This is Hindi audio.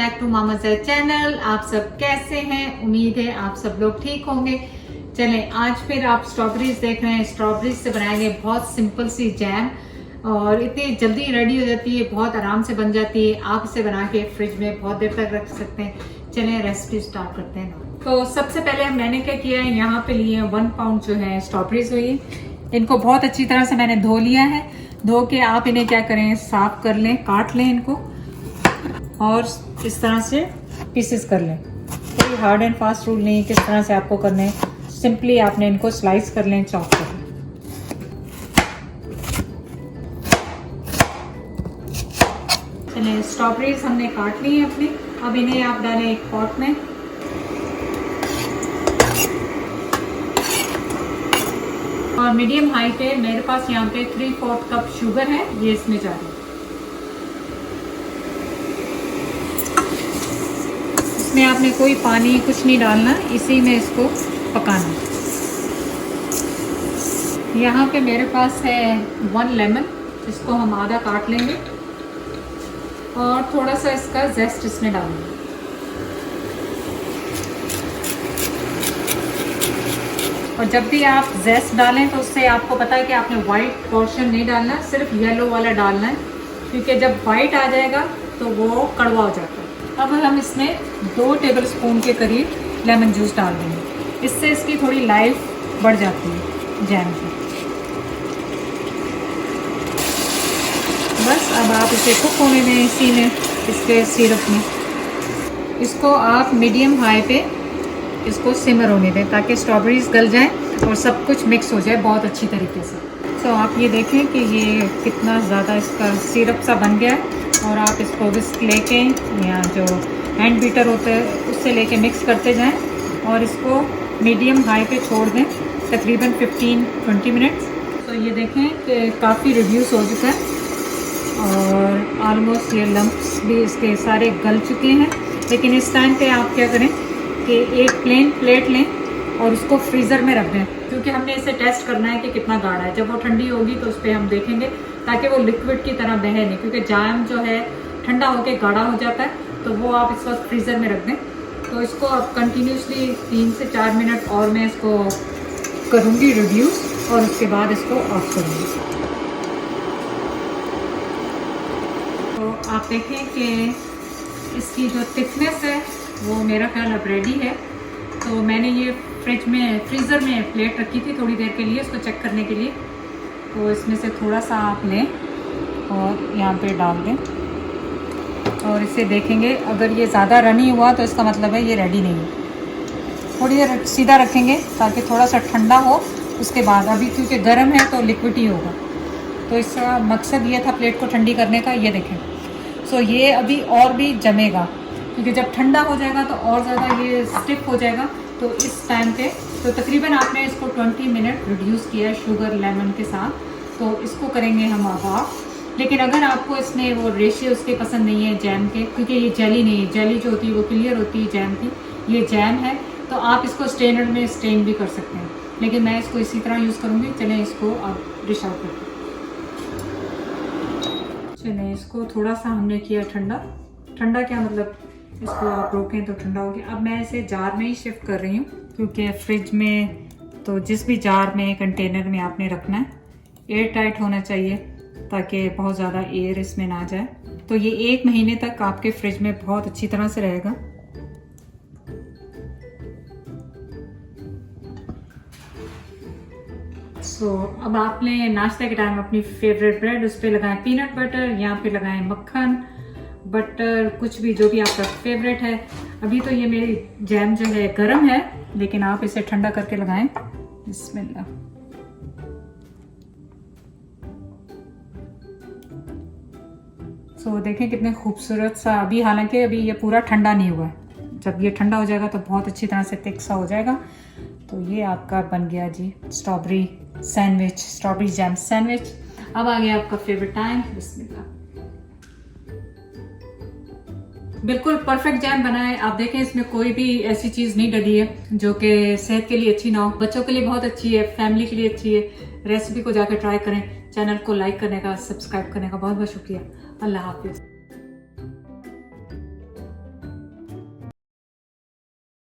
बैक टू मामा ज़ैद चैनल। आप सब कैसे हैं? उम्मीद है आप सब लोग ठीक होंगे। चलें, आज फिर आप स्ट्रॉबेरीज देख रहे हैं। स्ट्रॉबेरीज से बनाएंगे बहुत सिंपल सी जैम और इतनी जल्दी रेडी हो जाती है, बहुत आराम से बन जाती है। आप इसे बना के फ्रिज में बहुत देर तक रख सकते हैं। चलें रेसिपी स्टार्ट करते हैं। तो सबसे पहले मैंने क्या किया है, यहाँ पे लिए 1 पाउंड जो है स्ट्रॉबेरीज हुई। इनको बहुत अच्छी तरह से मैंने धो लिया है। धो के आप इन्हें क्या करें, साफ कर लें, काट लें इनको और इस तरह से पीसेस कर लें। कोई हार्ड एंड फास्ट रूल नहीं किस तरह से आपको करने, सिंपली आपने इनको स्लाइस कर लें, चॉप कर लें। चलिए स्ट्रॉबेरीज हमने काट ली है अपनी। अब इन्हें आप डालें एक पॉट में। और मीडियम हाई पे मेरे पास यहाँ पे 3/4 कप शुगर है, ये इसमें जा रही है। इसमें आपने कोई पानी कुछ नहीं डालना, इसी में इसको पकाना। यहाँ पे मेरे पास है 1 लेमन, इसको हम आधा काट लेंगे और थोड़ा सा इसका जेस्ट इसमें डालेंगे। और जब भी आप जेस्ट डालें तो उससे आपको पता है कि आपने वाइट पोर्शन नहीं डालना, सिर्फ येलो वाला डालना है, क्योंकि जब वाइट आ जाएगा तो वो कड़वा हो जाता है। अब हम इसमें 2 टेबलस्पून के करीब लेमन जूस डाल देंगे। इससे इसकी थोड़ी लाइफ बढ़ जाती है जैम की। बस अब आप इसे कुक होने दें इसी में, इसके सिरप में। इसको आप मीडियम हाई पे इसको सिमर होने दें ताकि स्ट्रॉबेरीज गल जाएं और सब कुछ मिक्स हो जाए बहुत अच्छी तरीके से। तो आप ये देखें कि ये कितना ज़्यादा इसका सिरप सा बन गया है। और आप इसको विस्क लेके या जो हैंड बीटर होता है उससे लेके मिक्स करते जाएं और इसको मीडियम हाई पे छोड़ दें तकरीबन 15-20 मिनट्स। तो ये देखें कि काफ़ी रिड्यूस हो चुका है और ऑलमोस्ट ये लम्प्स भी इसके सारे गल चुके हैं। लेकिन इस टाइम पे आप क्या करें कि एक प्लेन प्लेट लें और उसको फ्रीज़र में रख दें, क्योंकि हमने इसे टेस्ट करना है कि कितना गाढ़ा है। जब वो ठंडी होगी तो उस पर हम देखेंगे, ताकि वो लिक्विड की तरह बहे नहीं, क्योंकि जैम जो है ठंडा होकर गाढ़ा हो जाता है। तो वो आप इस वक्त फ्रीज़र में रख दें। तो इसको अब कंटिन्यूसली 3 से 4 मिनट और मैं इसको करूँगी रिड्यूस और उसके बाद इसको ऑफ करूँगी। तो आप देखें कि इसकी जो थिकनेस है वो मेरा ख्याल अब रेडी है। तो मैंने ये फ्रीज़र में प्लेट रखी थी थोड़ी देर के लिए इसको चेक करने के लिए। तो इसमें से थोड़ा सा आप लें और यहाँ पे डाल दें और इसे देखेंगे। अगर ये ज़्यादा रनी हुआ तो इसका मतलब है ये रेडी नहीं है। थोड़ी देर सीधा रखेंगे ताकि थोड़ा सा ठंडा हो उसके बाद। अभी क्योंकि गर्म है तो लिक्विड ही होगा। तो इसका मकसद ये था प्लेट को ठंडी करने का। ये देखें, सो ये अभी और भी जमेगा, क्योंकि जब ठंडा हो जाएगा तो और ज़्यादा ये स्टिफ हो जाएगा। तो इस टाइम पे तो तकरीबन आपने इसको 20 मिनट रिड्यूस किया है शुगर लेमन के साथ। तो इसको करेंगे हम अब ऑफ। लेकिन अगर आपको इसमें वो रेशियो उसके पसंद नहीं है जैम के, क्योंकि ये जेली नहीं है, जेली जो होती है वो क्लियर होती है जैम की, ये जैम है, तो आप इसको स्ट्रेनर में स्ट्रेन भी कर सकते हैं। लेकिन मैं इसको इसी तरह यूज़ करूँगी। चलें इसको अब डिश आउट करते हैं। चलें इसको थोड़ा सा हमने किया ठंडा। ठंडा क्या मतलब, इसको आप रोकें तो ठंडा हो गया। अब मैं इसे जार में ही शिफ्ट कर रही हूँ, क्योंकि फ्रिज में तो जिस भी जार में कंटेनर में आपने रखना है एयर टाइट होना चाहिए, ताकि बहुत ज़्यादा एयर इसमें ना जाए। तो ये 1 महीने तक आपके फ्रिज में बहुत अच्छी तरह से रहेगा। अब आपने नाश्ते के टाइम अपनी फेवरेट ब्रेड उस पर लगाएं पीनट बटर, यहाँ पे लगाएं मक्खन, बटर, कुछ भी जो भी आपका फेवरेट है। अभी तो ये मेरी जैम जो है गरम है, लेकिन आप इसे ठंडा करके लगाएं। बिस्मिल्लाह। देखें कितने खूबसूरत सा। अभी हालांकि अभी ये पूरा ठंडा नहीं हुआ है। जब ये ठंडा हो जाएगा तो बहुत अच्छी तरह से थिक सा हो जाएगा। तो ये आपका बन गया जी strawberry sandwich, strawberry jam sandwich. अब आ गया आपका फेवरेट टाइम। बिस्मिल्लाह। बिल्कुल परफेक्ट जैम बना है। आप देखें इसमें कोई भी ऐसी चीज़ नहीं डली है जो कि सेहत के लिए अच्छी ना हो। बच्चों के लिए बहुत अच्छी है, फैमिली के लिए अच्छी है। रेसिपी को जाकर ट्राई करें। चैनल को लाइक करने का, सब्सक्राइब करने का बहुत बहुत शुक्रिया। अल्लाह हाफिज़।